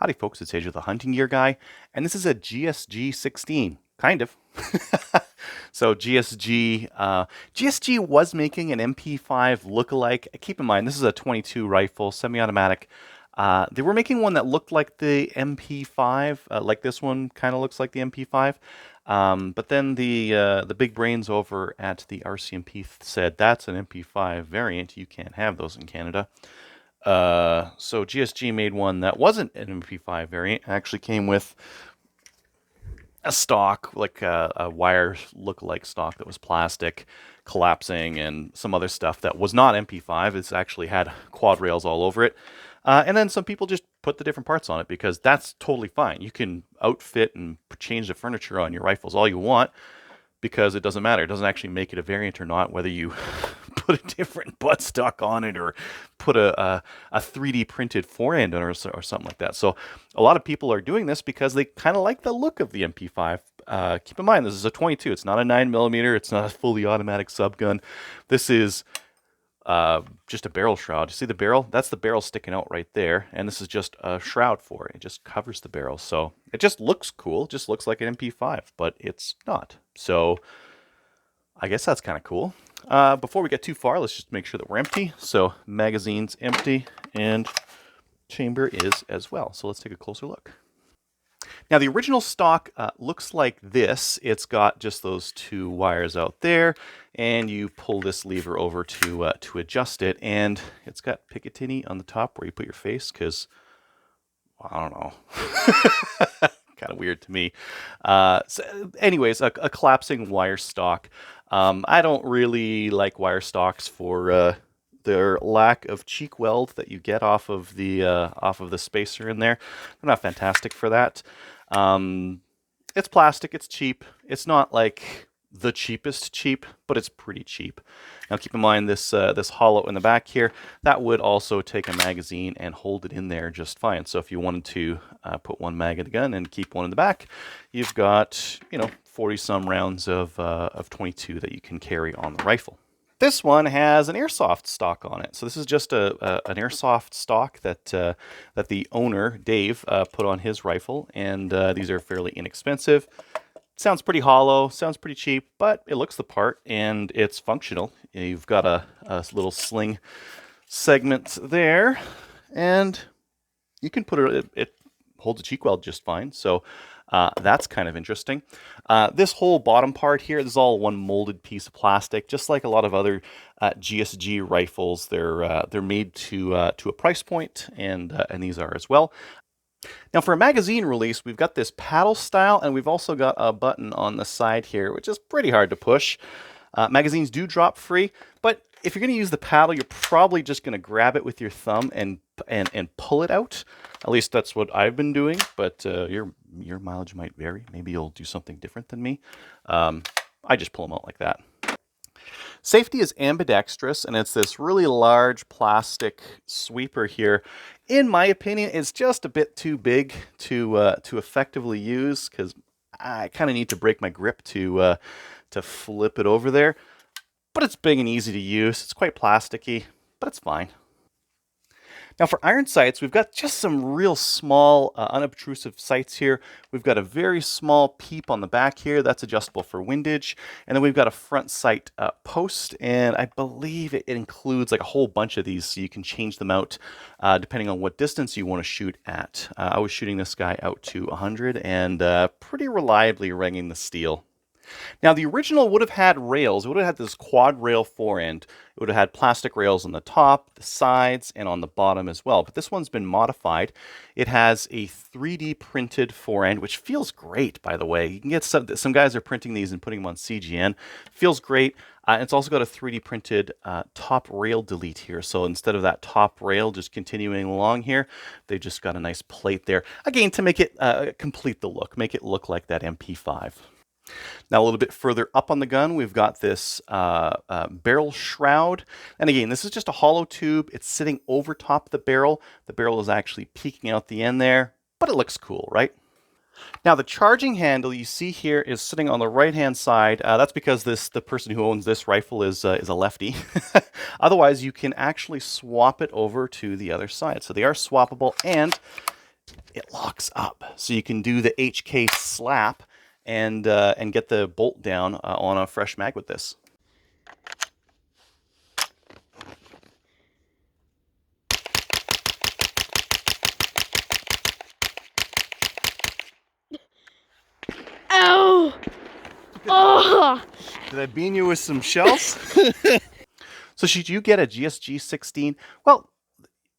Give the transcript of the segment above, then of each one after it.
Howdy folks, it's Age of the Hunting Gear Guy, and this is a GSG16, kind of. So GSG was making an MP5 lookalike. Keep in mind, this is a 22 rifle, semi-automatic. They were making one that looked like the MP5, like this one kind of looks like the MP5. But then the big brains over at the RCMP said, that's an MP5 variant, you can't have those in Canada. So GSG made one that wasn't an MP5 variant. It actually came with a stock, like a wire look-alike stock that was plastic, collapsing, and some other stuff that was not MP5. It's actually had quad rails all over it. And then some people just put the different parts on it because that's totally fine. You can outfit and change the furniture on your rifles all you want because it doesn't matter. It doesn't actually make it a variant or not, whether you put a different buttstock on it or put a 3D printed forend on it or something like that. So a lot of people are doing this because they kind of like the look of the MP5. Keep in mind, this is a 22. It's not a 9mm. It's not a fully automatic subgun. This is just a barrel shroud. You see the barrel? That's the barrel sticking out right there. And this is just a shroud for it. It just covers the barrel. So it just looks cool. It just looks like an MP5, but it's not. So I guess that's kind of cool. Before we get too far, let's just make sure that we're empty. So magazine's empty and chamber is as well. So let's take a closer look. Now the original stock looks like this. It's got just those two wires out there, and you pull this lever over to adjust it, and it's got Picatinny on the top where you put your face, because I don't know. Kind of weird to me. So anyways, a collapsing wire stock. I don't really like wire stocks for their lack of cheek weld that you get off of the spacer in there. They're not fantastic for that. It's plastic. It's cheap. It's not like the cheapest cheap, but it's pretty cheap. Now keep in mind this this hollow in the back here, that would also take a magazine and hold it in there just fine. So if you wanted to put one mag in the gun and keep one in the back, you've got 40 some rounds of 22 that you can carry on the rifle. This one has an airsoft stock on it. So this is just an airsoft stock that that the owner, Dave, put on his rifle, and these are fairly inexpensive. Sounds pretty hollow, sounds pretty cheap, but it looks the part and it's functional. You've got a little sling segment there, and you can put it holds a cheek weld just fine. So that's kind of interesting. This whole bottom part here, this is all one molded piece of plastic, just like a lot of other GSG rifles. They're made to a price point, and these are as well. Now for a magazine release, we've got this paddle style, and we've also got a button on the side here, which is pretty hard to push. Magazines do drop free, but if you're going to use the paddle, you're probably just going to grab it with your thumb and pull it out. At least that's what I've been doing, but your mileage might vary. Maybe you'll do something different than me. I just pull them out like that. Safety is ambidextrous, and it's this really large plastic sweeper here. In my opinion, it's just a bit too big to effectively use, because I kind of need to break my grip to flip it over there. But it's big and easy to use. It's quite plasticky, but it's fine. Now for iron sights, we've got just some real small, unobtrusive sights here. We've got a very small peep on the back here. That's adjustable for windage. And then we've got a front sight post, and I believe it includes like a whole bunch of these, so you can change them out depending on what distance you want to shoot at. I was shooting this guy out to 100 and pretty reliably ringing the steel. Now, the original would have had rails. It would have had this quad rail forend. It would have had plastic rails on the top, the sides, and on the bottom as well. But this one's been modified. It has a 3D printed forend, which feels great, by the way. You can get some guys are printing these and putting them on CGN. Feels great. It's also got a 3D printed top rail delete here. So instead of that top rail just continuing along here, they've just got a nice plate there. Again, to make it complete the look, make it look like that MP5. Now a little bit further up on the gun, we've got this barrel shroud. And again, this is just a hollow tube. It's sitting over top the barrel. The barrel is actually peeking out the end there, but it looks cool, right? Now the charging handle you see here is sitting on the right-hand side. That's because the person who owns this rifle is a lefty. Otherwise, you can actually swap it over to the other side. So they are swappable, and it locks up. So you can do the HK slap and get the bolt down on a fresh mag with this. Ow! Oh! Did I bean you with some shells? So should you get a GSG16? Well,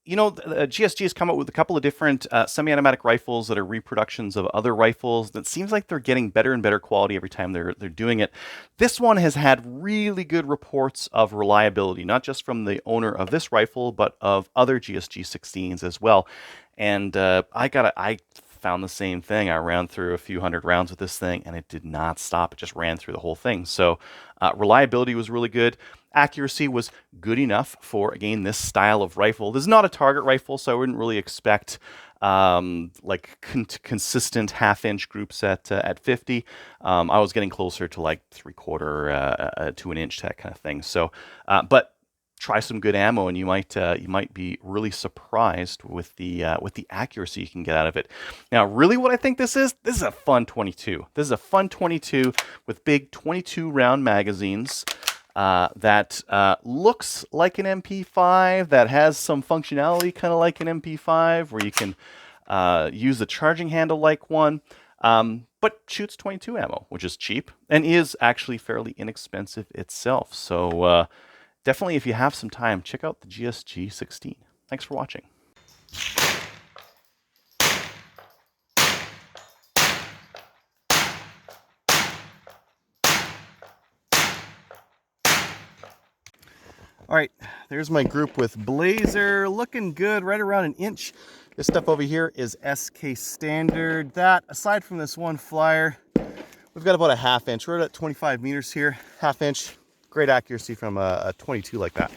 you know, GSG has come up with a couple of different semi-automatic rifles that are reproductions of other rifles. That seems like they're getting better and better quality every time they're doing it. This one has had really good reports of reliability, not just from the owner of this rifle, but of other GSG16s as well. And I found the same thing. I ran through a few hundred rounds with this thing, and it did not stop. It just ran through the whole thing. So reliability was really good. Accuracy was good enough for, again, this style of rifle. This is not a target rifle, so I wouldn't really expect like consistent half-inch groups at 50. I was getting closer to like 3/4 to an inch, that kind of thing. So, but try some good ammo, and you might be really surprised with the accuracy you can get out of it. Now, really, what I think this is a fun 22. This is a fun 22 with big 22 round magazines. That looks like an MP5, that has some functionality kind of like an MP5, where you can use the charging handle like one, but shoots 22 ammo, which is cheap and is actually fairly inexpensive itself. So definitely, if you have some time, check out the GSG16. Thanks for watching. All right, there's my group with Blazer, looking good, right around an inch. This stuff over here is SK standard. That, aside from this one flyer, we've got about a half inch. We're at 25 meters here, half inch. Great accuracy from a 22 like that.